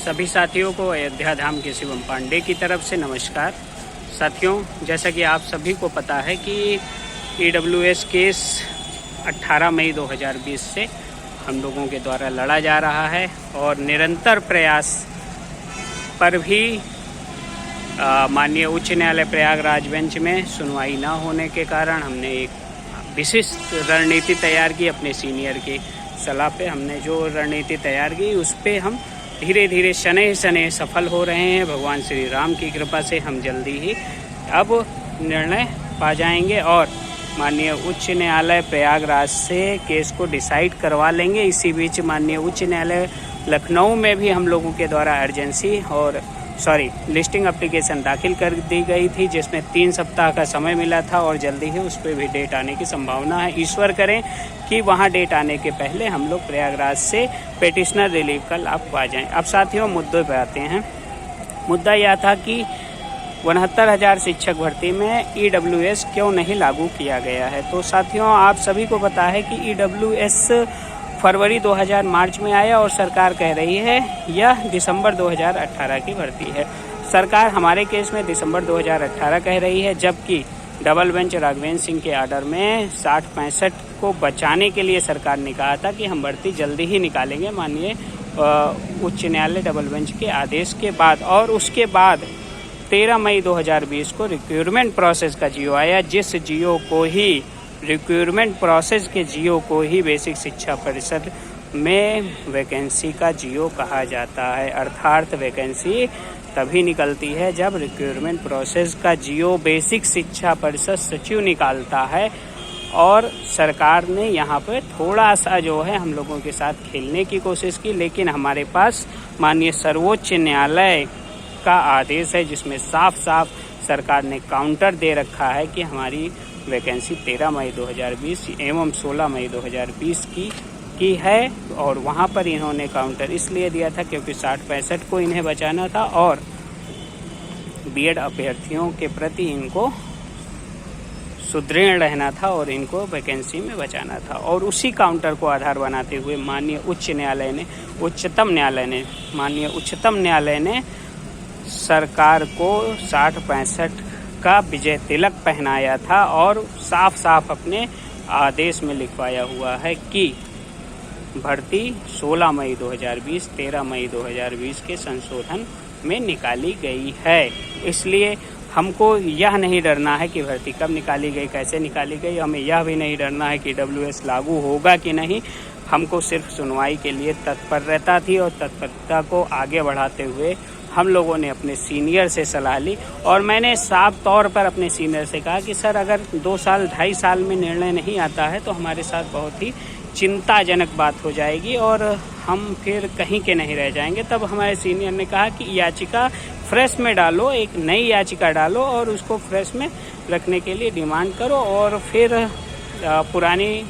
सभी साथियों को अयोध्या धाम के शिवम पांडे की तरफ से नमस्कार। साथियों, जैसा कि आप सभी को पता है कि EWS केस 18 मई 2020 से हम लोगों के द्वारा लड़ा जा रहा है और निरंतर प्रयास पर भी माननीय उच्च न्यायालय प्रयागराज बेंच में सुनवाई न होने के कारण हमने एक विशिष्ट रणनीति तैयार की। अपने सीनियर की सलाह पे हमने जो रणनीति तैयार की उस पे हम धीरे धीरे शनै शनै सफल हो रहे हैं। भगवान श्री राम की कृपा से हम जल्दी ही अब निर्णय पा जाएंगे और माननीय उच्च न्यायालय प्रयागराज से केस को डिसाइड करवा लेंगे। इसी बीच माननीय उच्च न्यायालय लखनऊ में भी हम लोगों के द्वारा अर्जेंसी और लिस्टिंग एप्लीकेशन दाखिल कर दी गई थी, जिसमें 3 सप्ताह का समय मिला था और जल्दी ही उस पर भी डेट आने की संभावना है। ईश्वर करें कि वहां डेट आने के पहले हम लोग प्रयागराज से पेटिशनर रिलीफ का लाभ पा जाएं। अब साथियों, मुद्दों पे आते हैं। मुद्दा यह था कि 69,000 शिक्षक भर्ती में EWS क्यों नहीं लागू किया गया है। तो साथियों, आप सभी को पता है कि EWS फरवरी 2000 मार्च में आया और सरकार कह रही है यह दिसंबर 2018 की भर्ती है। सरकार हमारे केस में दिसंबर 2018 कह रही है, जबकि डबल बेंच राघवेंद्र सिंह के आर्डर में 60-65 को बचाने के लिए सरकार ने कहा था कि हम भर्ती जल्दी ही निकालेंगे माननीय उच्च न्यायालय डबल बेंच के आदेश के बाद। और उसके बाद 13 मई 2020 को रिक्रूटमेंट प्रोसेस का जियो आया, जिस जियो को ही रिक्रूटमेंट प्रोसेस के जियो को ही बेसिक शिक्षा परिषद में वैकेंसी का जियो कहा जाता है। अर्थात वैकेंसी तभी निकलती है जब रिक्रूटमेंट प्रोसेस का जियो बेसिक शिक्षा परिषद सचिव निकालता है। और सरकार ने यहाँ पे थोड़ा सा जो है हम लोगों के साथ खेलने की कोशिश की, लेकिन हमारे पास माननीय सर्वोच्च न्यायालय का आदेश है जिसमें साफ साफ सरकार ने काउंटर दे रखा है कि हमारी वैकेंसी 13 मई 2020 एवं 16 मई 2020 की है। और वहाँ पर इन्होंने काउंटर इसलिए दिया था क्योंकि 60-65 को इन्हें बचाना था और बीएड अभ्यर्थियों के प्रति इनको सुदृढ़ रहना था और इनको वैकेंसी में बचाना था। और उसी काउंटर को आधार बनाते हुए माननीय उच्चतम न्यायालय ने सरकार को 60-65 का विजय तिलक पहनाया था और साफ साफ अपने आदेश में लिखवाया हुआ है कि भर्ती 16 मई 2020 13 मई 2020 के संशोधन में निकाली गई है। इसलिए हमको यह नहीं डरना है कि भर्ती कब निकाली गई, कैसे निकाली गई। हमें यह भी नहीं डरना है कि EWS लागू होगा कि नहीं। हमको सिर्फ सुनवाई के लिए तत्परता थी और तत्परता को आगे बढ़ाते हुए हम लोगों ने अपने सीनियर से सलाह ली। और मैंने साफ तौर पर अपने सीनियर से कहा कि सर, अगर 2 साल 2.5 साल में निर्णय नहीं आता है तो हमारे साथ बहुत ही चिंताजनक बात हो जाएगी और हम फिर कहीं के नहीं रह जाएंगे। तब हमारे सीनियर ने कहा कि याचिका फ्रेश में डालो, एक नई याचिका डालो और उसको फ्रेश में रखने के लिए डिमांड करो और फिर पुरानी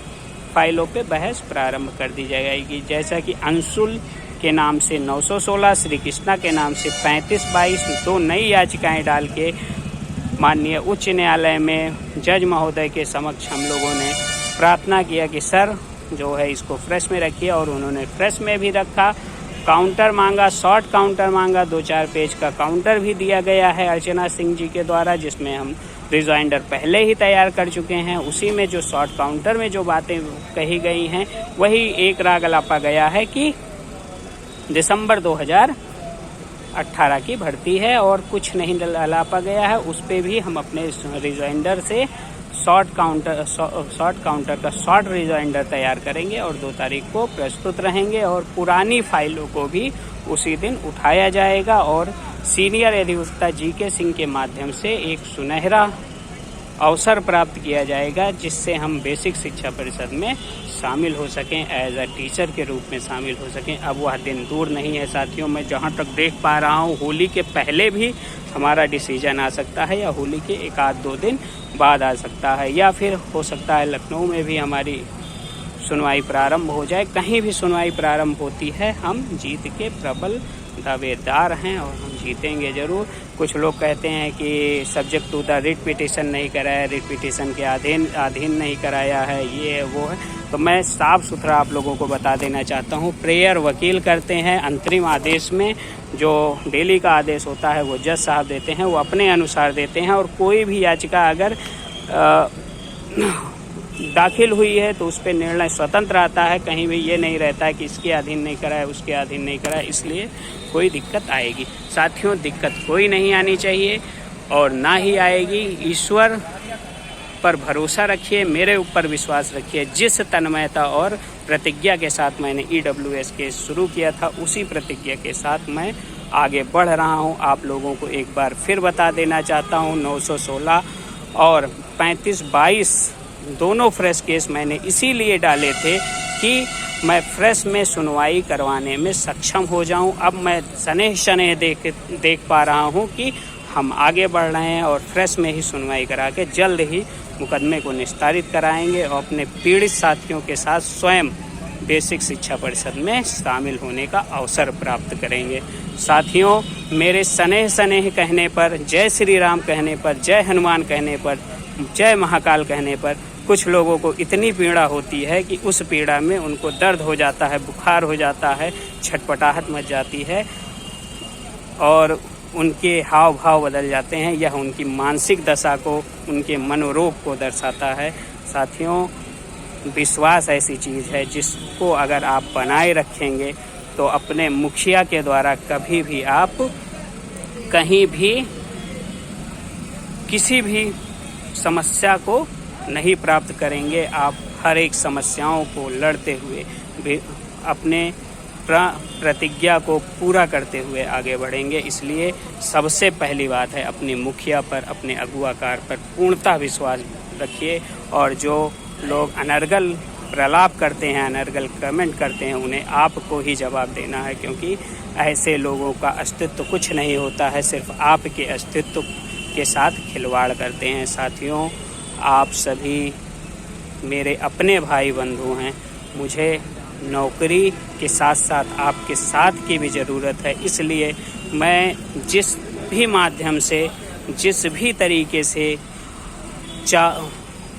फाइलों पे बहस प्रारंभ कर दी जाएगी। जैसा कि अंशुल के नाम से 916, श्री कृष्णा के नाम से 3522 2 नई याचिकाएं डाल के माननीय उच्च न्यायालय में जज महोदय के समक्ष हम लोगों ने प्रार्थना किया कि सर जो है इसको फ्रेश में रखिए। और उन्होंने फ्रेश में भी रखा। काउंटर मांगा, शॉर्ट काउंटर मांगा, 2-4 पेज का काउंटर भी दिया गया है अर्चना सिंह जी के द्वारा, जिसमें हम रिजाइंडर पहले ही तैयार कर चुके हैं। उसी में जो शॉर्ट काउंटर में जो बातें कही गई हैं वही एक राग अलापा गया है कि दिसंबर 2018 की भर्ती है और कुछ नहीं अलापा गया है। उस पे भी हम अपने रिजाइंडर से शॉर्ट काउंटर का शॉर्ट रिजाइंडर तैयार करेंगे और 2 तारीख को प्रस्तुत रहेंगे और पुरानी फाइलों को भी उसी दिन उठाया जाएगा और सीनियर अधिवक्ता GK सिंह के माध्यम से एक सुनहरा अवसर प्राप्त किया जाएगा जिससे हम बेसिक शिक्षा परिषद में शामिल हो सकें, एज अ टीचर के रूप में शामिल हो सकें। अब वह दिन दूर नहीं है साथियों। मैं जहां तक देख पा रहा हूं होली के पहले भी हमारा डिसीजन आ सकता है या होली के 1-2 दिन बाद आ सकता है, या फिर हो सकता है लखनऊ में भी हमारी सुनवाई प्रारंभ हो जाए। कहीं भी सुनवाई प्रारंभ होती है, हम जीत के प्रबल दावेदार हैं और हम जीतेंगे ज़रूर। कुछ लोग कहते हैं कि subject to the writ petition नहीं कराया, रिट पिटीशन के अधीन नहीं कराया है, ये है वो है। तो मैं साफ सुथरा आप लोगों को बता देना चाहता हूँ, प्रेयर वकील करते हैं। अंतरिम आदेश में जो डेली का आदेश होता है वो जज साहब देते हैं, वो अपने अनुसार देते हैं। और कोई भी याचिका अगर दाखिल हुई है तो उस पर निर्णय स्वतंत्र आता है। कहीं भी ये नहीं रहता है कि इसके अधीन नहीं करा है, उसके अधीन नहीं करा है, इसलिए कोई दिक्कत आएगी। साथियों, दिक्कत कोई नहीं आनी चाहिए और ना ही आएगी। ईश्वर पर भरोसा रखिए, मेरे ऊपर विश्वास रखिए। जिस तन्मयता और प्रतिज्ञा के साथ मैंने EWS केस शुरू किया था, उसी प्रतिज्ञा के साथ मैं आगे बढ़ रहा हूं। आप लोगों को एक बार फिर बता देना चाहता हूं, 916 और 3522 दोनों फ्रेश केस मैंने इसीलिए डाले थे कि मैं फ्रेश में सुनवाई करवाने में सक्षम हो जाऊं। अब मैं सनेह देख पा रहा हूं कि हम आगे बढ़ रहे हैं और फ्रेश में ही सुनवाई करा के जल्द ही मुकदमे को निस्तारित कराएंगे और अपने पीड़ित साथियों के साथ स्वयं बेसिक शिक्षा परिषद में शामिल होने का अवसर प्राप्त करेंगे। साथियों, मेरे स्नेह कहने पर, जय श्री राम कहने पर, जय हनुमान कहने पर, जय महाकाल कहने पर कुछ लोगों को इतनी पीड़ा होती है कि उस पीड़ा में उनको दर्द हो जाता है, बुखार हो जाता है, छटपटाहट मच जाती है और उनके हाव भाव बदल जाते हैं। यह उनकी मानसिक दशा को, उनके मनोरोग को दर्शाता है। साथियों, विश्वास ऐसी चीज़ है जिसको अगर आप बनाए रखेंगे तो अपने मुखिया के द्वारा कभी भी आप कहीं भी किसी भी समस्या को नहीं प्राप्त करेंगे। आप हर एक समस्याओं को लड़ते हुए अपने प्रतिज्ञा को पूरा करते हुए आगे बढ़ेंगे। इसलिए सबसे पहली बात है, अपने मुखिया पर, अपने अगुवाकार पर पूर्णतः विश्वास रखिए। और जो लोग अनर्गल प्रलाप करते हैं, अनर्गल कमेंट करते हैं, उन्हें आपको ही जवाब देना है, क्योंकि ऐसे लोगों का अस्तित्व कुछ नहीं होता है, सिर्फ आपके अस्तित्व के साथ खिलवाड़ करते हैं। साथियों, आप सभी मेरे अपने भाई बंधु हैं। मुझे नौकरी के साथ साथ आपके साथ की भी ज़रूरत है। इसलिए मैं जिस भी माध्यम से, जिस भी तरीके से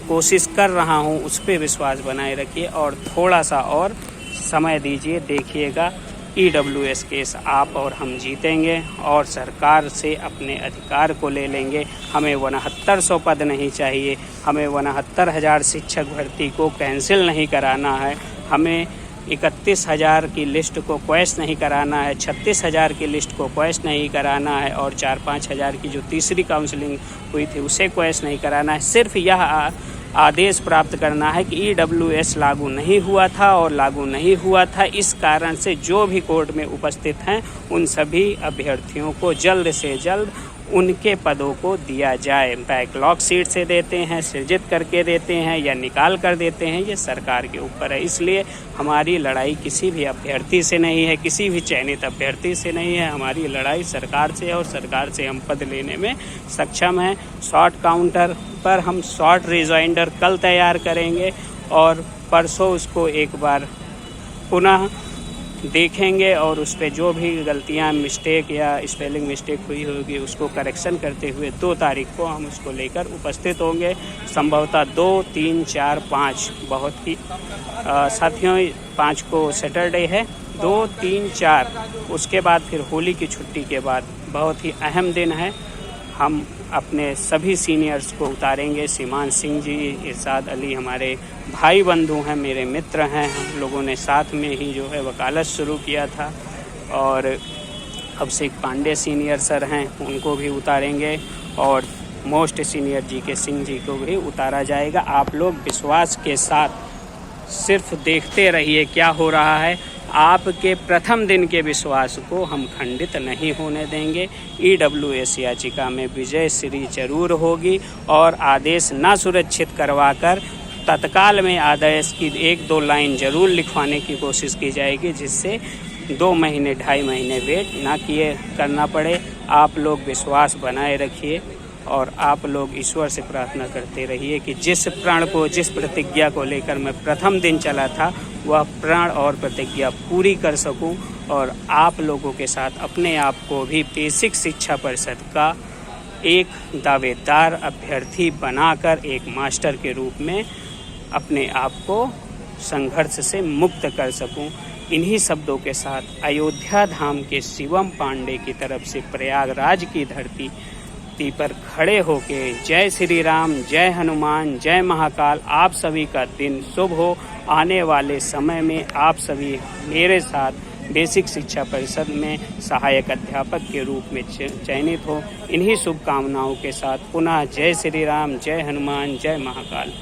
कोशिश कर रहा हूं, उस पर विश्वास बनाए रखिए और थोड़ा सा और समय दीजिए। देखिएगा, EWS केस आप और हम जीतेंगे और सरकार से अपने अधिकार को ले लेंगे। हमें 6900 पद नहीं चाहिए, हमें 69,000 शिक्षक भर्ती को कैंसिल नहीं कराना है, हमें 31,000 की लिस्ट को क्वेश्चन नहीं कराना है, 36,000 की लिस्ट को क्वेश्चन नहीं कराना है और 4-5 हज़ार की जो तीसरी काउंसलिंग हुई थी उसे क्वेश्चन नहीं कराना है। सिर्फ यह आदेश प्राप्त करना है कि EWS लागू नहीं हुआ था और लागू नहीं हुआ था। इस कारण से जो भी कोर्ट में उपस्थित हैं उन सभी अभ्यर्थियों को जल्द से जल्द उनके पदों को दिया जाए। बैकलॉग सीट से देते हैं, सृजित करके देते हैं या निकाल कर देते हैं, ये सरकार के ऊपर है। इसलिए हमारी लड़ाई किसी भी अभ्यर्थी से नहीं है, किसी भी चयनित अभ्यर्थी से नहीं है, हमारी लड़ाई सरकार से है और सरकार से हम पद लेने में सक्षम हैं। शॉर्ट काउंटर पर हम शॉर्ट रिजाइंडर कल तैयार करेंगे और परसों उसको एक बार पुनः देखेंगे और उस पर जो भी गलतियां, मिस्टेक या स्पेलिंग मिस्टेक हुई होगी उसको करेक्शन करते हुए 2 तारीख को हम उसको लेकर उपस्थित होंगे। संभवतः 2, 3, 4, 5 बहुत ही साथियों 5 को सैटरडे है, 2, 3, 4 उसके बाद फिर होली की छुट्टी के बाद बहुत ही अहम दिन है। हम अपने सभी सीनियर्स को उतारेंगे। सीमान सिंह जी, इरशाद अली हमारे भाई बंधु हैं, मेरे मित्र हैं। हम लोगों ने साथ में ही जो है वकालत शुरू किया था और अभिषेक पांडे सीनियर सर हैं, उनको भी उतारेंगे और most senior GK Singh ji को भी उतारा जाएगा। आप लोग विश्वास के साथ सिर्फ देखते रहिए क्या हो रहा है। आपके प्रथम दिन के विश्वास को हम खंडित नहीं होने देंगे। EWS याचिका में विजय श्री जरूर होगी और आदेश न सुरक्षित करवाकर तत्काल में आदेश की 1-2 लाइन जरूर लिखवाने की कोशिश की जाएगी, जिससे 2 महीने 2.5 महीने वेट ना किए करना पड़े। आप लोग विश्वास बनाए रखिए और आप लोग ईश्वर से प्रार्थना करते रहिए कि जिस प्रण को, जिस प्रतिज्ञा को लेकर मैं प्रथम दिन चला था, वह प्रण और प्रतिज्ञा पूरी कर सकूं और आप लोगों के साथ अपने आप को भी बेसिक शिक्षा परिषद का एक दावेदार अभ्यर्थी बनाकर एक मास्टर के रूप में अपने आप को संघर्ष से मुक्त कर सकूं। इन्हीं शब्दों के साथ अयोध्या धाम के शिवम पांडे की तरफ से प्रयागराज की धरती पर खड़े होके जय श्री राम, जय हनुमान, जय महाकाल, आप सभी का दिन शुभ हो। आने वाले समय में आप सभी मेरे साथ बेसिक शिक्षा परिषद में सहायक अध्यापक के रूप में चयनित हो। इन्हीं शुभकामनाओं के साथ पुनः जय श्री राम, जय हनुमान, जय महाकाल।